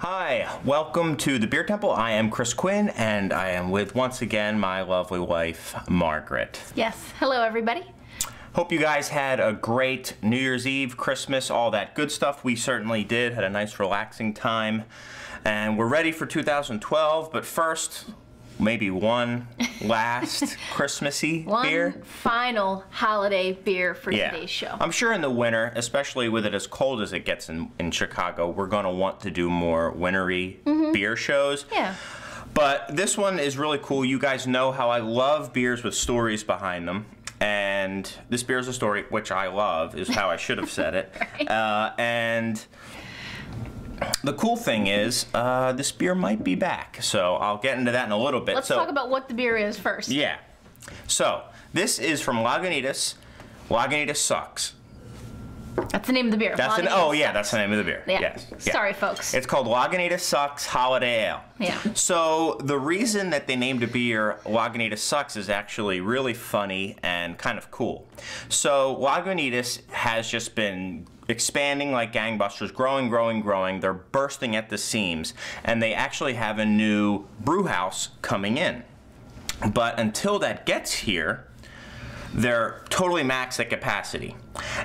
Hi, welcome to the Beer Temple. I am Chris Quinn, and I am with, once again, my lovely wife, Margaret. Yes, hello everybody. Hope you guys had a great New Year's Eve, Christmas, all that good stuff. We certainly did, had a nice relaxing time, and we're ready for 2012, but first, maybe one last Christmassy beer. One final holiday beer for today's show. I'm sure in the winter, especially with it as cold as it gets in Chicago, we're going to want to do more wintry beer shows. Yeah. But this one is really cool. You guys know how I love beers with stories behind them. And this beer is a story, which I love, is how I should have said it. Right. And the cool thing is, this beer might be back, so I'll get into that in a little bit. Let's talk about what the beer is first. Yeah. So, this is from Lagunitas Sucks. That's the name of the beer. That's that's the name of the beer. Yeah. Yes. Sorry, folks. It's called Lagunitas Sucks Holiday Ale. Yeah. So, the reason that they named a beer Lagunitas Sucks is actually really funny and kind of cool. So, Lagunitas has just been expanding like gangbusters, growing. They're bursting at the seams, and they actually have a new brew house coming in. But until that gets here, they're totally maxed at capacity.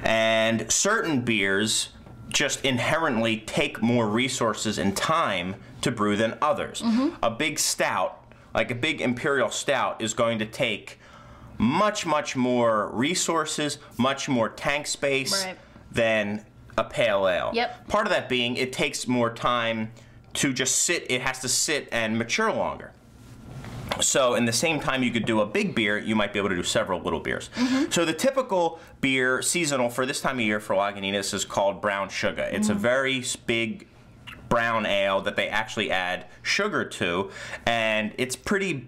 And certain beers just inherently take more resources and time to brew than others. A big stout, like a big imperial stout, is going to take much more resources, much more tank space than a pale ale. Yep. Part of that being it takes more time to just sit, it has to sit and mature longer. So in the same time you could do a big beer, you might be able to do several little beers. So the typical beer seasonal for this time of year for Lagunitas is called Brown Shugga. It's a very big brown ale that they actually add sugar to, and it's pretty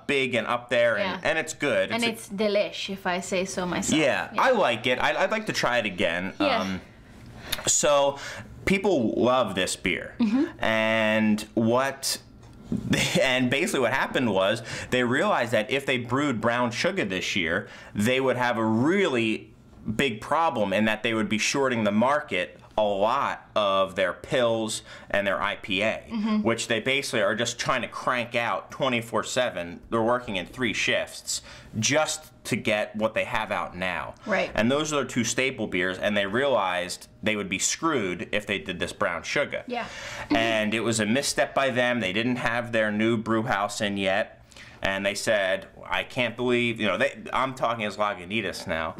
big and up there, and it's good. And it's delish, if I say so myself. Yeah, I like it. I'd like to try it again. Yeah. So people love this beer, and basically what happened was they realized that if they brewed Brown Shugga this year, they would have a really big problem in that they would be shorting the market a lot of their pills and their IPA, which they basically are just trying to crank out 24/7. They're working in 3 shifts just to get what they have out now. Right. And those are their 2 staple beers, and they realized they would be screwed if they did this Brown Shugga. Yeah. And it was a misstep by them. They didn't have their new brew house in yet, and they said, I can't believe, you know, I'm talking as Lagunitas now.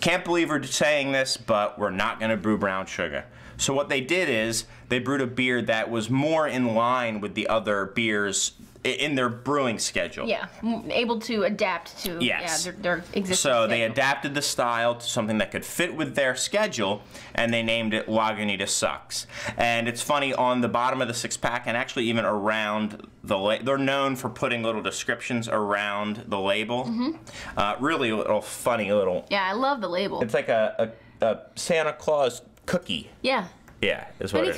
Can't believe we're saying this, but we're not going to brew Brown Shugga. So what they did is they brewed a beer that was more in line with the other beers in their brewing schedule. Yeah, able to adapt to their existing So they schedule. adapted the style to something that could fit with their schedule, and they named it Lagunitas Sucks. And it's funny, on the bottom of the 6-pack, and actually even around the they're known for putting little descriptions around the label. Really funny little. Yeah, I love the label. It's like a Santa Claus cookie. Yeah. Yeah, is what it is.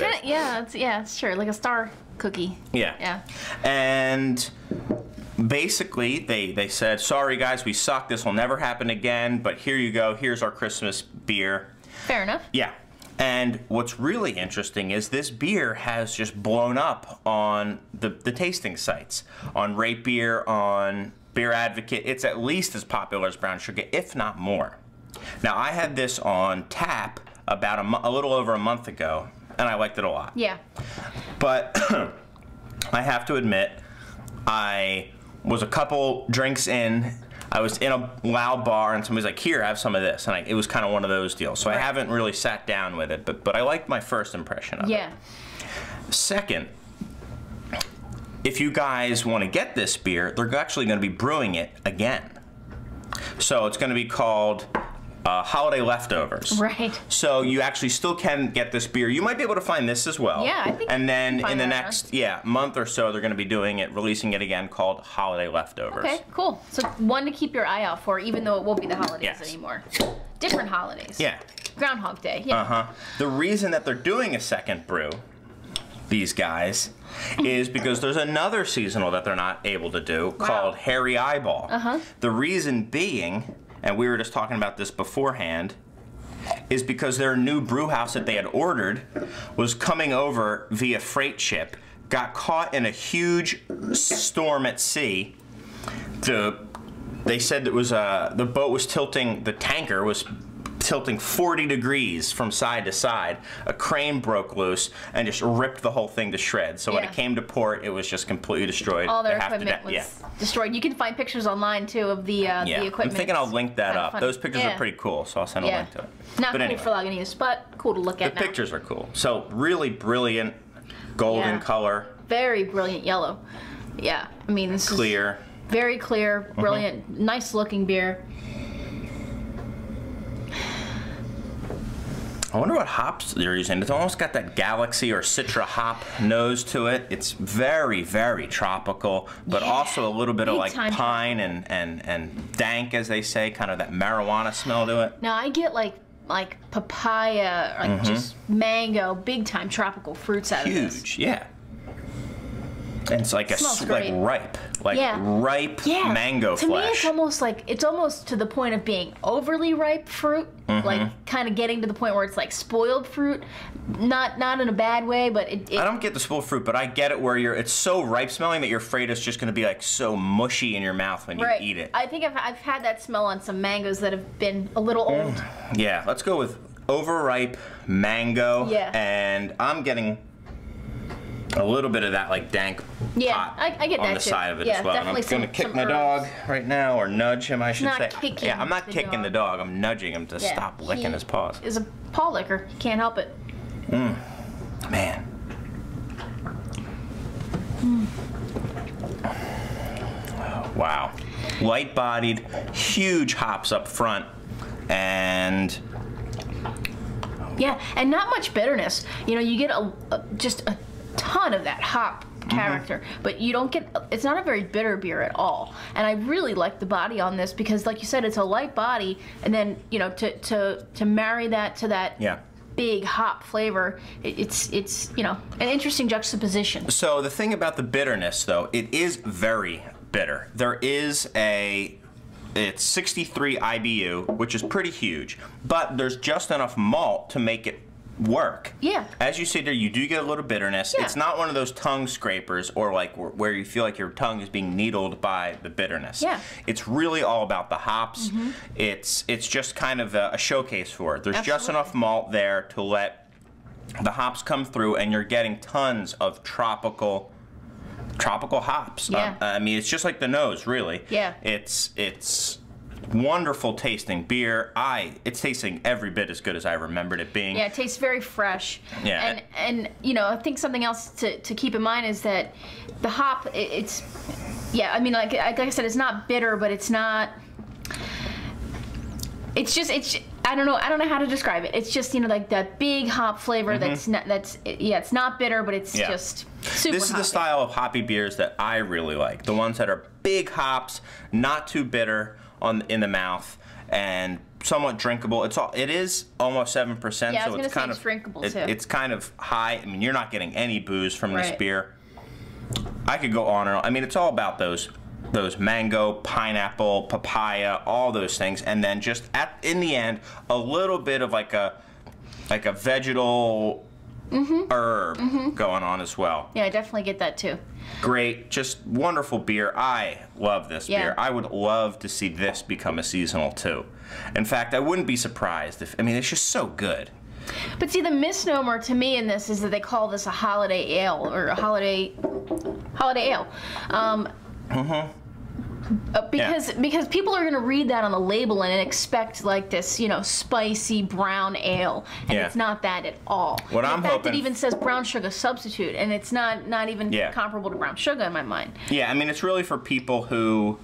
Yeah, it's sure, like a star cookie. Yeah. Yeah. And basically, they said, sorry guys, we suck, this will never happen again, but here you go, here's our Christmas beer. Fair enough. Yeah. And what's really interesting is this beer has just blown up on the tasting sites. On Rate Beer, on Beer Advocate. It's at least as popular as Brown Shugga, if not more. Now, I had this on tap about a little over a month ago, and I liked it a lot. Yeah. But I have to admit, I was a couple drinks in. I was in a loud bar, and somebody's like, here, have some of this. And it was kind of one of those deals. So I haven't really sat down with it, but I liked my first impression of it. Yeah. Second, if you guys want to get this beer, they're actually going to be brewing it again. So it's going to be called Holiday Leftovers. Right. So you actually still can get this beer. You might be able to find this as well. Yeah, I think. And then in the next month or so, they're going to be doing it, releasing it again, called Holiday Leftovers. Okay, cool. So one to keep your eye out for, even though it won't be the holidays anymore. Different holidays. Yeah. Groundhog Day. Yeah. The reason that they're doing a second brew, these guys, is because there's another seasonal that they're not able to do called Hairy Eyeball. The reason being, and we were just talking about this beforehand, is because their new brew house that they had ordered was coming over via freight ship, got caught in a huge storm at sea. They said it was the boat was tilting, the tanker was tilting 40 degrees from side to side. A crane broke loose and just ripped the whole thing to shreds. So when it came to port, it was just completely destroyed. All their equipment was destroyed. You can find pictures online too of the equipment. I'm thinking I'll link that up. Those pictures are pretty cool, so I'll send a link to it. Not cool for Lagunitas, but cool to look at now. The pictures are cool. So really brilliant golden color. Very brilliant yellow. Yeah, I mean this is clear. Very clear, brilliant, nice looking beer. I wonder what hops they're using. It's almost got that Galaxy or Citra hop nose to it. It's very, very tropical, but also a little bit of like pine and dank, as they say, kind of that marijuana smell to it. Now I get like papaya, like just mango, big time tropical fruits out of this. Huge, yeah. And it's like ripe, ripe mango flesh. To me, it's almost to the point of being overly ripe fruit, like kind of getting to the point where it's like spoiled fruit, not in a bad way, but it I don't get the spoiled fruit, but I get it where it's so ripe smelling that you're afraid it's just going to be like so mushy in your mouth when you eat it. I think I've had that smell on some mangoes that have been a little old. Yeah, let's go with overripe mango. Yeah, and I'm getting a little bit of that like dank pot I get on that the too. side of it as well. And I'm going to kick my dog right now, or nudge him, I should say. Yeah, I'm not kicking the dog. I'm nudging him to stop licking his paws. He's a paw licker. He can't help it. Man. Wow. Light-bodied, huge hops up front, and and not much bitterness. You know, you get just a ton of that hop character, but you don't get, it's not a very bitter beer at all. And I really like the body on this because, like you said, it's a light body, and then, you know, to marry that to that big hop flavor, it's you know, an interesting juxtaposition. So the thing about the bitterness, though, it is very bitter. There is it's 63 IBU, which is pretty huge, but there's just enough malt to make it work. Yeah. As you see there, you do get a little bitterness. Yeah. It's not one of those tongue scrapers or like where you feel like your tongue is being needled by the bitterness. Yeah. It's really all about the hops. It's just kind of a showcase for it. There's just enough malt there to let the hops come through, and you're getting tons of tropical hops. Yeah. I mean, it's just like the nose, really. Yeah. It's wonderful tasting beer. It's tasting every bit as good as I remembered it being. Yeah, it tastes very fresh. Yeah. And you know, I think something else to keep in mind is that the hop, it's I mean, like I said, it's not bitter, but it's not. It's I don't know how to describe it. It's just, you know, like that big hop flavor it's not bitter, but it's just super This is hoppy. the style of hoppy beers that I really like. The ones that are big hops, not too bitter in the mouth, and somewhat drinkable. It is almost 7%, yeah, so it's kind of drinkable too. It's kind of high. I mean, you're not getting any booze from this beer. I could go on and on. I mean, it's all about those mango, pineapple, papaya, all those things, and then just in the end, a little bit of like a vegetal herb going on as well. Yeah, I definitely get that too. Great, just wonderful beer. I love this beer. I would love to see this become a seasonal too. In fact, I wouldn't be surprised if, I mean, it's just so good. But see, the misnomer to me in this is that they call this a holiday ale or a holiday ale. Because people are going to read that on the label and expect like this, you know, spicy brown ale, and it's not that at all. What I'm hoping, in fact, it even says Brown Shugga substitute, and it's not even comparable to Brown Shugga in my mind. Yeah, I mean, it's really for people who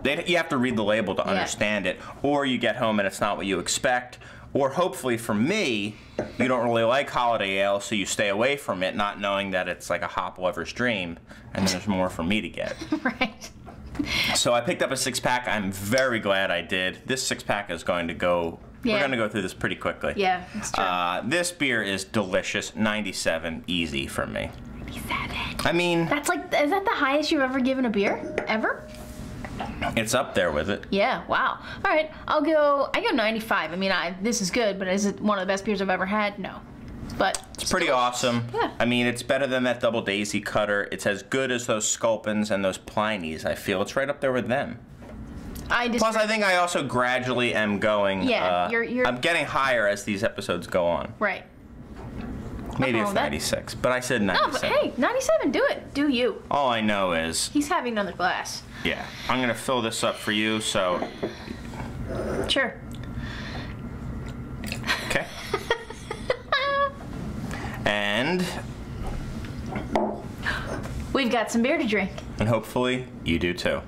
you have to read the label to understand it, or you get home and it's not what you expect. Or hopefully for me, you don't really like holiday ale, so you stay away from it, not knowing that it's like a hop lover's dream, and then there's more for me to get. Right. So I picked up a 6-pack. I'm very glad I did. This 6-pack is going to go, we're going to go through this pretty quickly. Yeah, it's true. This beer is delicious. 97, easy for me. 97. I mean, that's like, is that the highest you've ever given a beer? Ever? It's up there with it. Yeah, wow. All right, I go 95. I mean, this is good, but is it one of the best beers I've ever had? No. But it's pretty awesome. Yeah. I mean, it's better than that Double Daisy Cutter. It's as good as those Sculpins and those Pliny's, I feel. It's right up there with them. Plus, I think I also gradually am going... Yeah, I'm getting higher as these episodes go on. Right. Maybe it's 96, but I said 97. No, but hey, 97, do it. Do you. All I know is... He's having another glass. Yeah. I'm going to fill this up for you, so... Sure. Okay. And... We've got some beer to drink. And hopefully, you do too.